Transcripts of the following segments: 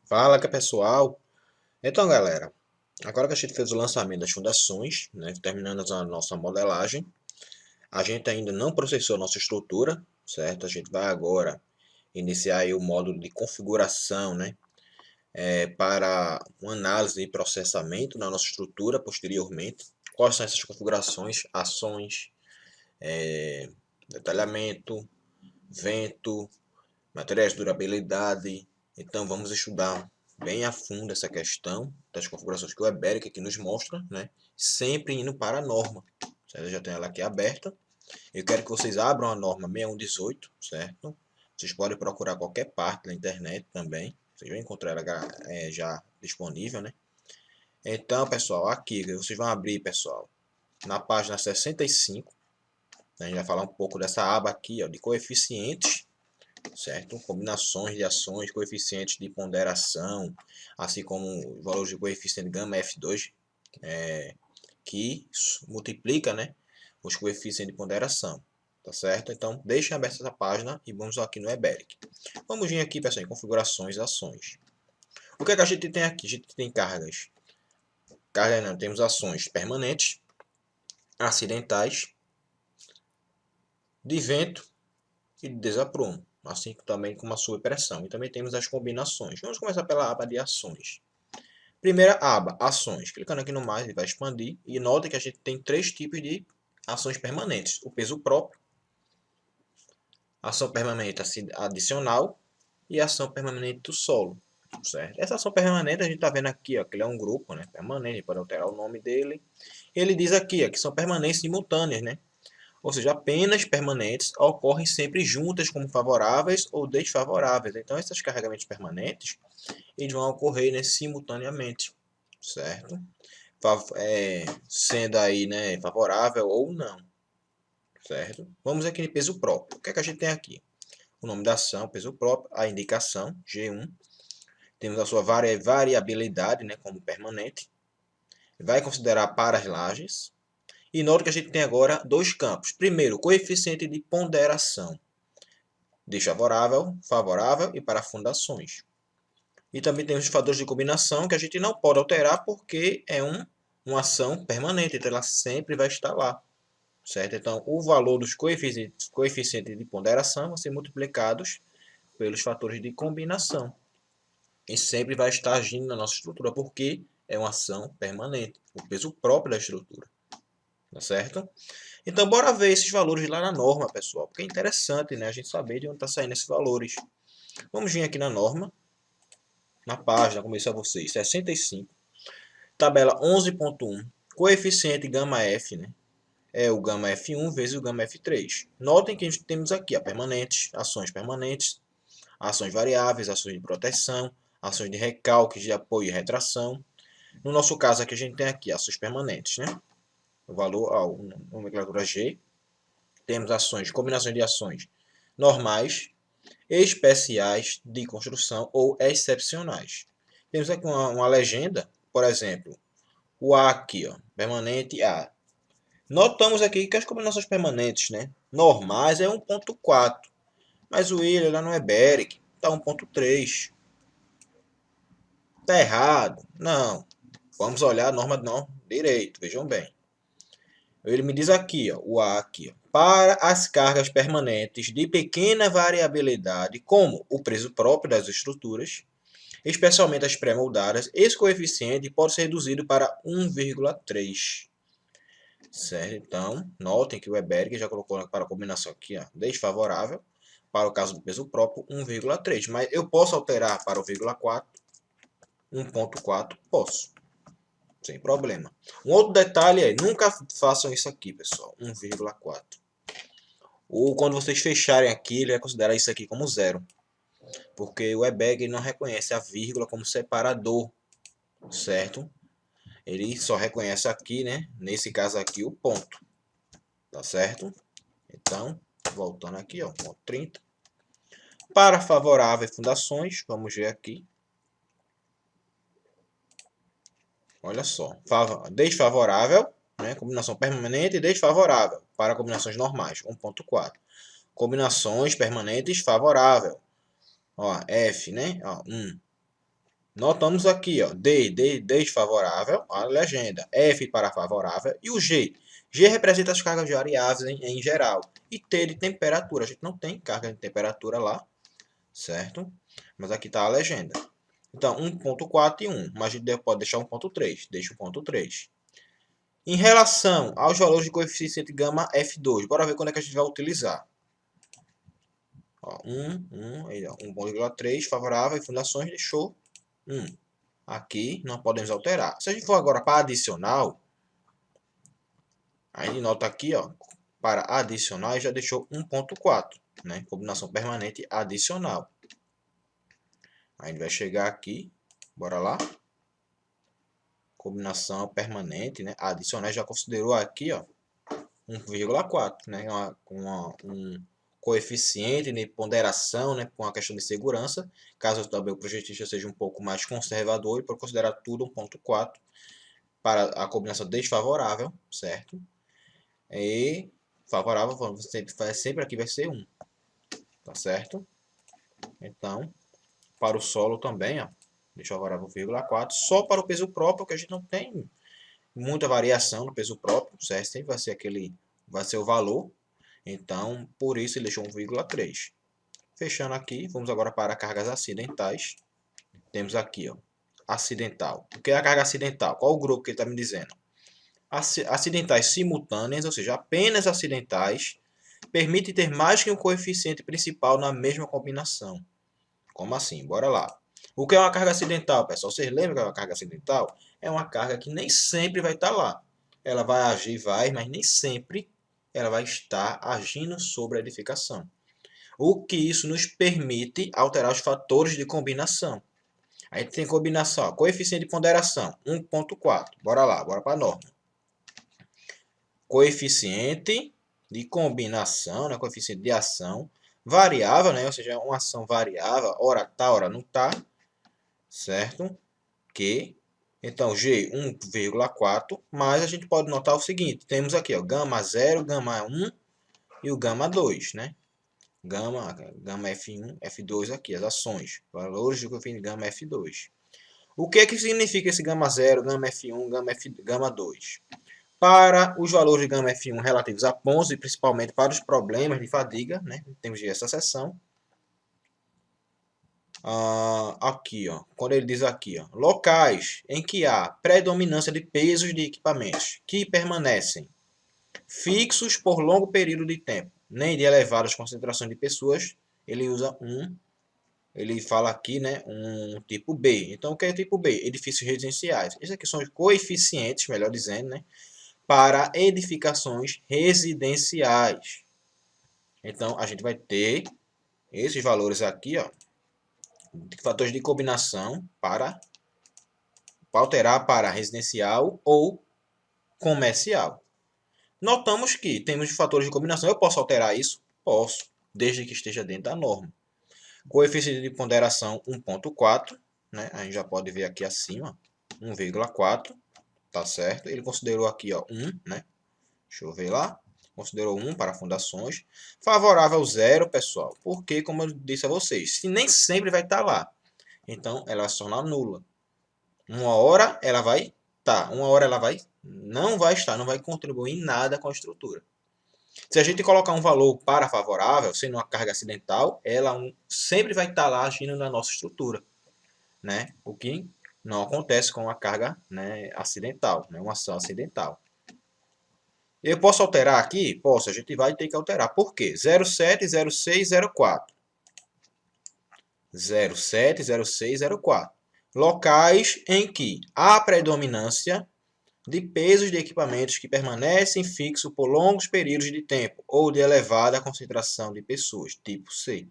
Fala, que é pessoal. Então, galera, agora que a gente fez o lançamento das fundações, né, terminando a nossa modelagem, a gente ainda não processou a nossa estrutura, certo? A gente vai agora iniciar aí o módulo de configuração, né, para uma análise e processamento da nossa estrutura posteriormente. Quais são essas configurações, ações, detalhamento, vento, materiais de durabilidade. Então vamos estudar bem a fundo essa questão das configurações que o Eberic aqui nos mostra, né? Sempre indo para a norma. Certo? Eu já tenho ela aqui aberta. Eu quero que vocês abram a norma 6118, certo? Vocês podem procurar qualquer parte na internet também. Vocês vão encontrar ela já disponível, né? Então, pessoal, aqui vocês vão abrir, pessoal, na página 65. A gente vai falar um pouco dessa aba aqui, ó, de coeficientes, certo? Combinações de ações, coeficientes de ponderação, assim como os valores de coeficiente gama F2, que multiplica, né, os coeficientes de ponderação, tá certo? Então, deixem aberta essa página e vamos aqui no Eberic. Vamos vir aqui, pessoal, em configurações e ações. O que é que a gente tem aqui? A gente tem cargas. Cargas não, temos ações permanentes, acidentais, de vento e de desaprumo, assim também como a subpressão. E também temos as combinações. Vamos começar pela aba de ações. Primeira aba, ações. Clicando aqui no mais, ele vai expandir. E nota que a gente tem três tipos de ações permanentes. O peso próprio, ação permanente adicional e ação permanente do solo. Certo? Essa ação permanente a gente está vendo aqui, ó, que ele é um grupo, né, permanente, pode alterar o nome dele. Ele diz aqui, ó, que são permanentes simultâneas, né? Ou seja, apenas permanentes ocorrem sempre juntas como favoráveis ou desfavoráveis. Então, esses carregamentos permanentes eles vão ocorrer, né, simultaneamente, certo? Sendo aí, né, favorável ou não, certo? Vamos aqui em peso próprio. O que é que a gente tem aqui? O nome da ação, peso próprio, a indicação, G1. Temos a sua variabilidade, né, como permanente. Vai considerar para as lajes. E nota que a gente tem agora dois campos. Primeiro, coeficiente de ponderação. Desfavorável, favorável e para fundações. E também tem os fatores de combinação que a gente não pode alterar porque é uma ação permanente, então ela sempre vai estar lá, certo? Então, o valor dos coeficientes de ponderação vão ser multiplicados pelos fatores de combinação. E sempre vai estar agindo na nossa estrutura, porque é uma ação permanente, o peso próprio da estrutura, tá certo? Então, bora ver esses valores lá na norma, pessoal, porque é interessante, né, a gente saber de onde está saindo esses valores. Vamos vir aqui na norma, na página, como eu disse a vocês, 65. Tabela 11.1, coeficiente gama F, né? É o gama F1 vezes o gama F3. Notem que temos aqui permanentes, ações variáveis, ações de proteção, ações de recalque, de apoio e retração. No nosso caso aqui a gente tem aqui ações permanentes, né? O valor, a nomenclatura G. Temos ações, combinações de ações normais, especiais de construção ou excepcionais. Temos aqui uma legenda, por exemplo, o A aqui, ó, permanente A. Notamos aqui que as combinações permanentes, né, normais é 1.4, mas o William lá no Eberic está 1.3. Está errado? Não. Vamos olhar a norma não direito, vejam bem. Ele me diz aqui, ó, o A aqui, ó, para as cargas permanentes de pequena variabilidade, como o peso próprio das estruturas, especialmente as pré-moldadas, esse coeficiente pode ser reduzido para 1,3. Certo? Então, notem que o Eberic já colocou para a combinação aqui, ó, desfavorável. Para o caso do peso próprio, 1,3. Mas eu posso alterar para o 0,4, 1,4, posso. Sem problema. Um outro detalhe é, nunca façam isso aqui, pessoal. 1,4. Ou quando vocês fecharem aqui, ele vai considerar isso aqui como zero. Porque o EBEG não reconhece a vírgula como separador, certo? Ele só reconhece aqui, né? Nesse caso aqui, o ponto. Tá certo? Então, voltando aqui, ó, ponto 30. Para favoráveis fundações, vamos ver aqui. Olha só, desfavorável, né? Combinação permanente e desfavorável para combinações normais, 1.4. Combinações permanentes favorável, ó, F, né? Ó, 1. Notamos aqui, ó, D desfavorável, a legenda, F para favorável e o G. G representa as cargas variáveis em geral. E T de temperatura. A gente não tem carga de temperatura lá, certo? Mas aqui está a legenda. Então, 1.4 e 1. Mas a gente pode deixar 1.3. Deixa 1.3. Em relação aos valores de coeficiente gama F2, bora ver quando é que a gente vai utilizar. Ó, 1,3 favorável e fundações deixou 1. Aqui não podemos alterar. Se a gente for agora para adicional, aí nota aqui, ó, para adicional já deixou 1.4, né? Combinação permanente adicional. Aí a gente vai chegar aqui, bora lá. Combinação permanente, né? Adicional já considerou aqui, ó, 1,4, né? Um coeficiente de ponderação, né, com a questão de segurança, caso também o projetista seja um pouco mais conservador e por considerar tudo 1.4 para a combinação desfavorável, certo? E favorável, sempre aqui vai ser 1, tá certo? Então, para o solo também, ó, desfavorável 1,4, só para o peso próprio, que a gente não tem muita variação no peso próprio, certo? Sempre vai ser vai ser o valor. Então, por isso ele deixou 1,3. Fechando aqui, vamos agora para cargas acidentais. Temos aqui, ó, acidental. O que é a carga acidental? Qual o grupo que ele está me dizendo? Acidentais simultâneas, ou seja, apenas acidentais, permite ter mais que um coeficiente principal na mesma combinação. Como assim? Bora lá. O que é uma carga acidental, pessoal? Vocês lembram que é uma carga acidental? É uma carga que nem sempre vai estar lá. Ela vai agir, mas nem sempre ela vai estar agindo sobre a edificação. O que isso nos permite alterar os fatores de combinação. Aí tem combinação, coeficiente de ponderação, 1.4. Bora lá, bora para a norma. Coeficiente de combinação, né, coeficiente de ação, variável, né, ou seja, uma ação variável, hora tá, hora não tá, certo? Que, então, G 1,4, mas a gente pode notar o seguinte, temos aqui, ó, gama 0, gama 1 e o gama 2, né? Gama F1, F2 aqui, as ações, valores de coeficiente de gama F2. O que é que significa esse gama 0, gama F1, gama 2? Para os valores de gama F1 relativos a pontos e principalmente para os problemas de fadiga, né? Temos essa seção. Aqui, ó, quando ele diz aqui, ó, locais em que há predominância de pesos de equipamentos que permanecem fixos por longo período de tempo, nem de elevadas concentrações de pessoas, ele usa ele fala aqui, né, um tipo B. Então, o que é tipo B? Edifícios residenciais. Esses aqui são os coeficientes, melhor dizendo, né, para edificações residenciais. Então, a gente vai ter esses valores aqui, ó, de fatores de combinação para alterar para residencial ou comercial. Notamos que temos fatores de combinação. Eu posso alterar isso? Posso, desde que esteja dentro da norma. Coeficiente de ponderação 1.4, né? A gente já pode ver aqui acima, 1,4, tá certo? Ele considerou aqui, ó, 1, né? Deixa eu ver lá. Considerou 1 para fundações. Favorável 0, pessoal, porque, como eu disse a vocês, se nem sempre vai estar lá, então ela vai se tornar nula. Uma hora ela vai estar, uma hora ela não vai estar, não vai contribuir em nada com a estrutura. Se a gente colocar um valor para favorável, sendo uma carga acidental, ela sempre vai estar lá agindo na nossa estrutura, né? O que não acontece com a carga, né, acidental, né, uma ação acidental. Eu posso alterar aqui? Posso, a gente vai ter que alterar. Por quê? 07, 06, 04. 07, 06, 04. Locais em que há predominância de pesos de equipamentos que permanecem fixos por longos períodos de tempo ou de elevada concentração de pessoas, tipo C.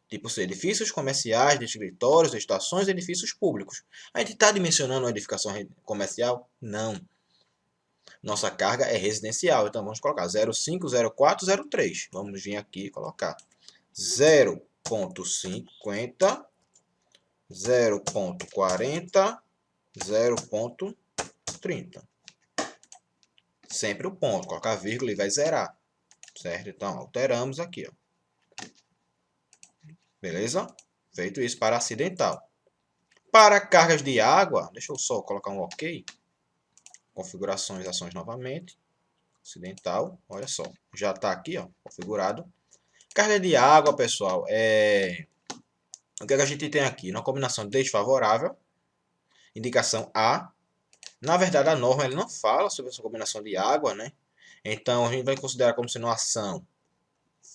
Tipo C, edifícios comerciais, de escritórios, estações e edifícios públicos. A gente está dimensionando uma edificação comercial? Não. Nossa carga é residencial, então vamos colocar 05, 04, 03. Vamos vir aqui e colocar 0.50, 0.40, 0.30. Sempre o ponto, colocar vírgula e vai zerar, certo? Então, alteramos aqui, ó. Beleza? Feito isso para acidental. Para cargas de água, deixa eu só colocar um OK. Configurações, ações novamente. Acidental, olha só, já está aqui, ó, configurado. Carga de água, pessoal, o que a gente tem aqui? Uma combinação desfavorável, indicação A. Na verdade, a norma ele não fala sobre essa combinação de água, né? Então, a gente vai considerar como sendo uma ação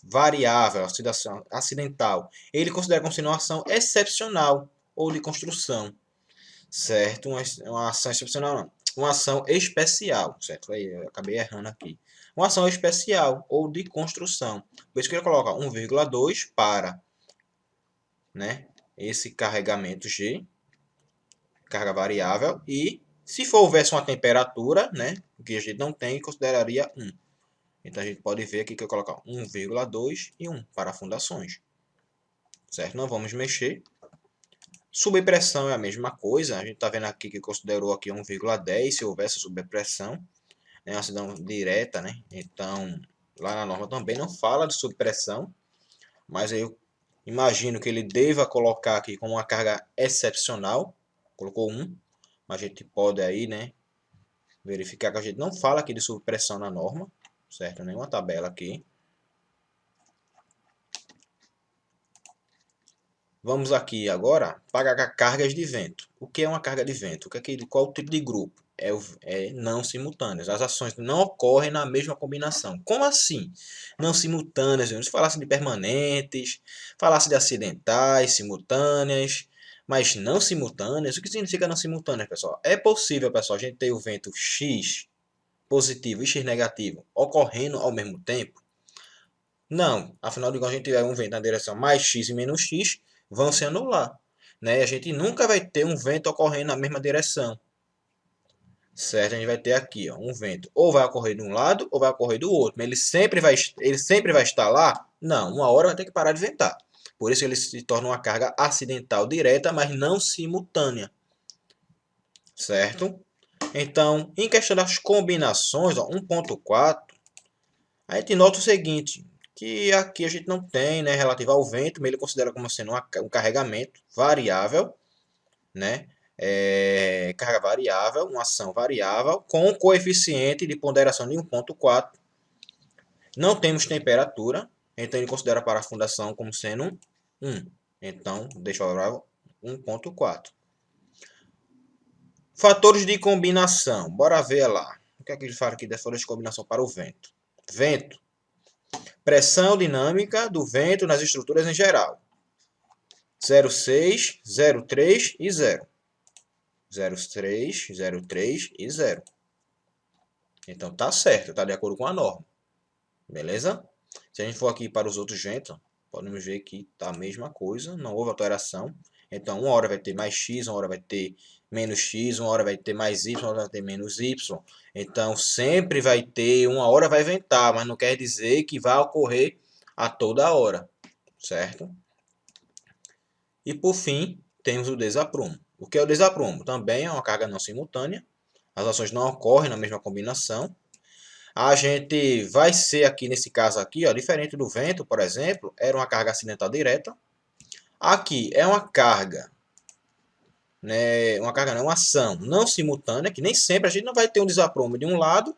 variável, oxidação acidental. Ele considera como sendo uma ação excepcional ou de construção, certo? Uma ação excepcional não. Uma ação especial, certo? Aí eu acabei errando aqui. Uma ação especial ou de construção. Por isso que eu coloco 1,2 para, né, esse carregamento G, carga variável, e se for houvesse uma temperatura, né, que a gente não tem, consideraria 1. Então a gente pode ver aqui que eu coloco 1,2 e 1 para fundações, certo? Não vamos mexer. Subpressão é a mesma coisa, a gente está vendo aqui que considerou aqui 1,10 se houvesse subpressão, é uma acidão direta, né? Então, lá na norma também não fala de subpressão, mas eu imagino que ele deva colocar aqui como uma carga excepcional, colocou 1, mas a gente pode aí, né, verificar que a gente não fala aqui de subpressão na norma, certo? Nenhuma tabela aqui. Vamos aqui agora para cargas de vento. O que é uma carga de vento? Qual o tipo de grupo? É não simultâneas. As ações não ocorrem na mesma combinação. Como assim? Não simultâneas. Se falasse de permanentes, falasse de acidentais, simultâneas, mas não simultâneas. O que significa não simultâneas, pessoal? É possível, pessoal, a gente ter o vento X positivo e X negativo ocorrendo ao mesmo tempo? Não, afinal de contas, a gente tiver um vento na direção mais x e menos x, vão se anular. Né? A gente nunca vai ter um vento ocorrendo na mesma direção. Certo? A gente vai ter aqui ó, um vento. Ou vai ocorrer de um lado, ou vai ocorrer do outro. Mas ele sempre vai estar lá? Não, uma hora vai ter que parar de ventar. Por isso ele se torna uma carga acidental direta, mas não simultânea. Certo? Então, em questão das combinações, ó, 1.4, a gente nota o seguinte, que aqui a gente não tem, né, relativo ao vento, mas ele considera como sendo um carregamento variável, né, carga variável, uma ação variável, com coeficiente de ponderação de 1.4. Não temos temperatura, então ele considera para a fundação como sendo 1. Então, deixa eu favorável 1.4. Fatores de combinação, bora ver lá. O que é que ele fala aqui das fatores de combinação para o vento? Vento. Pressão dinâmica do vento nas estruturas em geral. 0,6, 0,3 e 0. 0,3, 0,3 e 0. Então tá certo, tá de acordo com a norma. Beleza? Se a gente for aqui para os outros ventos, podemos ver que tá a mesma coisa, não houve alteração. Então, uma hora vai ter mais x, uma hora vai ter menos x, uma hora vai ter mais y, uma hora vai ter menos y. Então, sempre vai ter, uma hora vai ventar, mas não quer dizer que vai ocorrer a toda hora, certo? E por fim, temos o desaprumo. O que é o desaprumo? Também é uma carga não simultânea. As ações não ocorrem na mesma combinação. A gente vai ser aqui, nesse caso aqui, ó, diferente do vento, por exemplo, era uma carga acidental direta. Aqui é uma carga, né, uma ação não simultânea, que nem sempre a gente não vai ter um desaprumo de um lado,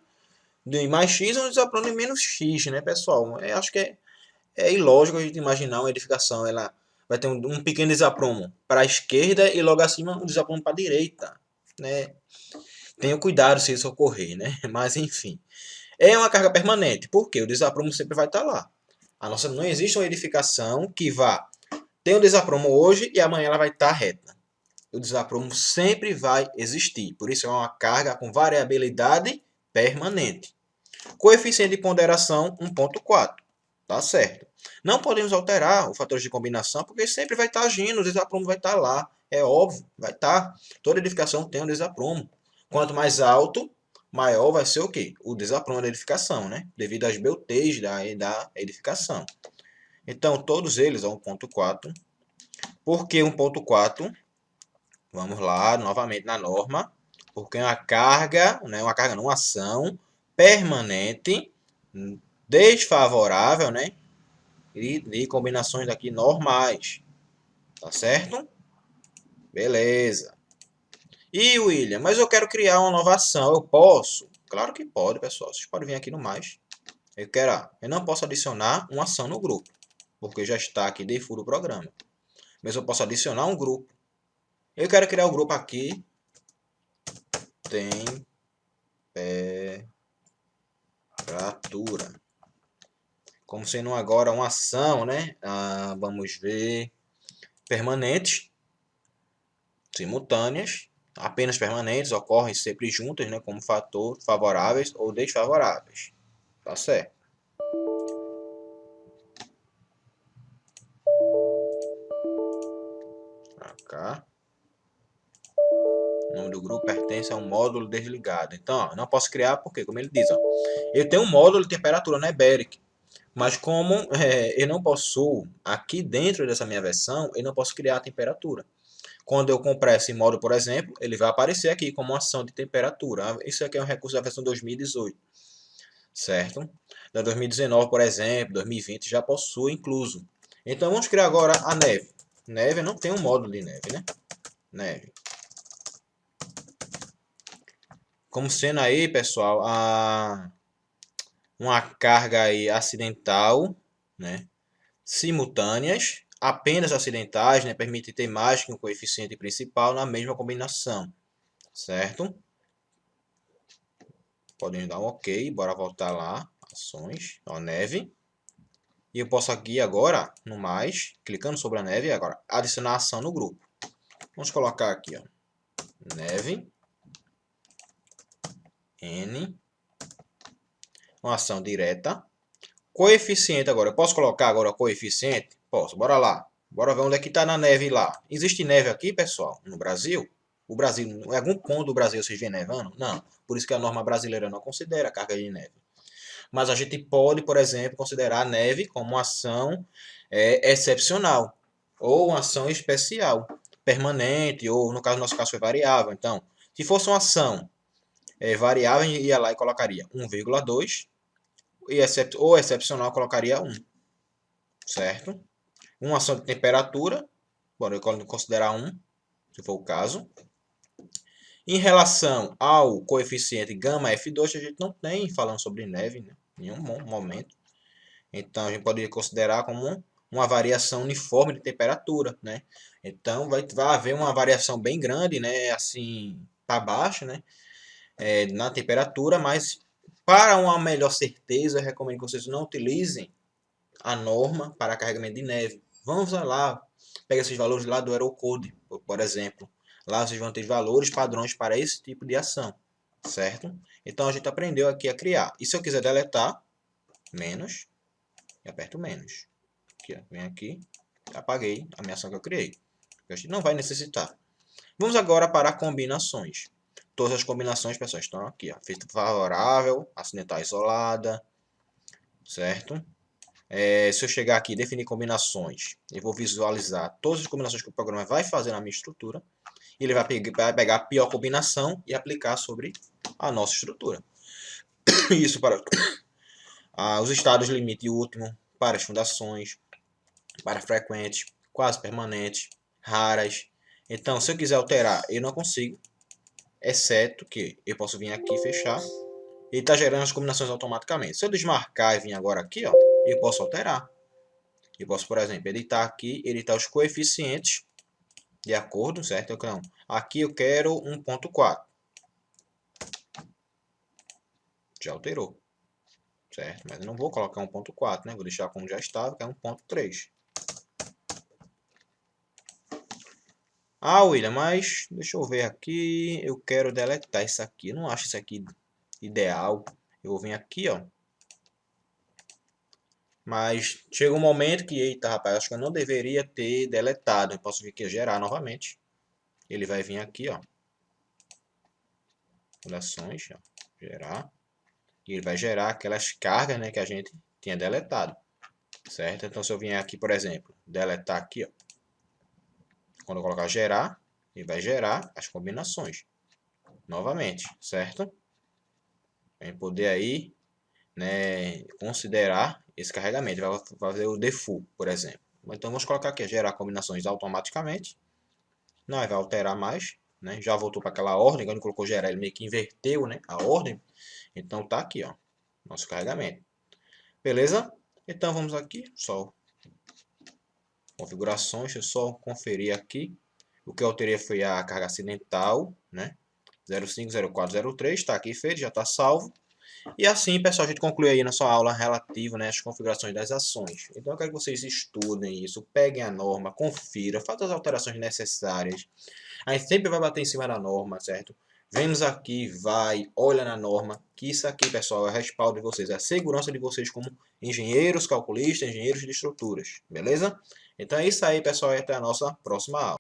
de mais x, e um desaprumo de menos x, né, pessoal? Eu acho que é ilógico a gente imaginar uma edificação, ela vai ter um pequeno desaprumo para a esquerda e logo acima um desaprumo para a direita, né? Tenha cuidado se isso ocorrer, né? Mas enfim, é uma carga permanente, porque o desaprumo sempre vai estar lá. Não existe uma edificação que vá ter um desaprumo hoje e amanhã ela vai estar reta. O desaprumo sempre vai existir, por isso é uma carga com variabilidade permanente. Coeficiente de ponderação 1.4. Tá certo. Não podemos alterar os fatores de combinação, porque sempre vai estar agindo, o desaprumo vai estar lá. É óbvio, vai estar. Toda edificação tem um desaprumo. Quanto mais alto, maior vai ser o quê? O desaprumo da edificação, né? Devido às beltês da edificação. Então, todos eles são 1.4. Por que 1.4? Vamos lá, novamente na norma. Porque é uma carga, né? Uma carga, não, uma ação permanente, desfavorável, né? E de combinações aqui normais, tá certo? Beleza. E, William, mas eu quero criar uma nova ação. Eu posso? Claro que pode, pessoal. Vocês podem vir aqui no mais. Eu não posso adicionar uma ação no grupo, porque já está aqui default do programa. Mas eu posso adicionar um grupo. Eu quero criar o grupo aqui. Temperatura. Como sendo agora uma ação, né? Vamos ver. Permanentes. Simultâneas. Apenas permanentes. Ocorrem sempre juntas, né? Como fator favoráveis ou desfavoráveis. Tá certo. Cá. O nome do grupo pertence a um módulo desligado. Então, ó, não posso criar porque, como ele diz, ó, eu tenho um módulo de temperatura na Iberic, mas como eu não possuo, aqui dentro dessa minha versão, eu não posso criar a temperatura. Quando eu comprar esse módulo, por exemplo, ele vai aparecer aqui como ação de temperatura. Isso aqui é um recurso da versão 2018, certo? Da 2019, por exemplo, 2020 já possui incluso. Então, vamos criar agora a neve. Neve não tem um módulo de neve, né? Neve. Como sendo aí, pessoal, uma carga aí acidental, né? Simultâneas, apenas acidentais, né? Permite ter mais que um coeficiente principal na mesma combinação, certo? Podemos dar um OK, bora voltar lá, ações, ó, neve. E eu posso aqui agora, no mais, clicando sobre a neve, agora adicionar ação no grupo. Vamos colocar aqui, ó, neve, N, uma ação direta. Coeficiente agora, eu posso colocar agora o coeficiente? Posso, bora lá. Bora ver onde é que está na neve lá. Existe neve aqui, pessoal, no Brasil? O Brasil, em algum ponto do Brasil vocês vêem nevando? Não. Por isso que a norma brasileira não considera a carga de neve. Mas a gente pode, por exemplo, considerar a neve como uma ação excepcional. Ou uma ação especial, permanente, ou no caso, no nosso caso foi variável. Então, se fosse uma ação variável, a gente ia lá e colocaria 1,2 ou excepcional colocaria 1, certo? Uma ação de temperatura, bora considerar 1, se for o caso. Em relação ao coeficiente gama F2, a gente não tem falando sobre neve, né? Em nenhum momento. Então, a gente pode considerar como uma variação uniforme de temperatura, né? Então, vai haver uma variação bem grande, né? Assim, para baixo, né? Na temperatura, mas para uma melhor certeza, eu recomendo que vocês não utilizem a norma para carregamento de neve. Vamos lá, pega esses valores lá do Aerocode, por exemplo. Lá vocês vão ter valores padrões para esse tipo de ação, certo? Então a gente aprendeu aqui a criar. E se eu quiser deletar, menos, e aperto menos. Aqui, ó, vem aqui, apaguei a minha ação que eu criei. A gente não vai necessitar. Vamos agora para combinações. Todas as combinações, pessoal, estão aqui. Ó. Feita favorável, acidental isolada, certo? Se eu chegar aqui e definir combinações, eu vou visualizar todas as combinações que o programa vai fazer na minha estrutura. E ele vai pegar a pior combinação e aplicar sobre a nossa estrutura. Isso para os estados limite último, para as fundações, para frequentes, quase permanentes, raras. Então, se eu quiser alterar, eu não consigo, exceto que eu posso vir aqui e fechar. Ele está gerando as combinações automaticamente. Se eu desmarcar e vir agora aqui, ó, eu posso alterar. Eu posso, por exemplo, editar aqui, editar os coeficientes de acordo, certo? Então, aqui eu quero 1.4. Já alterou, certo? Mas eu não vou colocar 1.4, né? Vou deixar como já estava, que é 1.3. Ah, William, mas deixa eu ver aqui. Eu quero deletar isso aqui. Eu não acho isso aqui ideal. Eu vou vir aqui, ó. Mas chega um momento que, eita, rapaz, acho que eu não deveria ter deletado. Eu posso vir aqui gerar novamente. Ele vai vir aqui, ó. Fundações, ó. Gerar. E ele vai gerar aquelas cargas, né, que a gente tinha deletado. Certo? Então, se eu vier aqui, por exemplo, deletar aqui, ó. Quando eu colocar gerar, ele vai gerar as combinações. Novamente, certo? Para poder aí, né, considerar esse carregamento. Vai fazer o default, por exemplo. Então, vamos colocar aqui, gerar combinações automaticamente. não vai alterar mais, né? Já voltou para aquela ordem, quando colocou gerar, ele meio que inverteu, né, a ordem. Então tá aqui, ó, nosso carregamento. Beleza? Então vamos aqui, só configurações, deixa eu só conferir aqui. O que eu alterei foi a carga acidental, né? 050403, está aqui feito, já está salvo. E assim, pessoal, a gente conclui aí nossa aula relativa, né, às configurações das ações. Então eu quero que vocês estudem isso, peguem a norma, confiram, façam as alterações necessárias. A gente sempre vai bater em cima da norma, certo? Vemos aqui, vai, olha na norma, que isso aqui, pessoal, é respaldo de vocês, é a segurança de vocês como engenheiros, calculistas, engenheiros de estruturas, beleza? Então é isso aí, pessoal, e até a nossa próxima aula.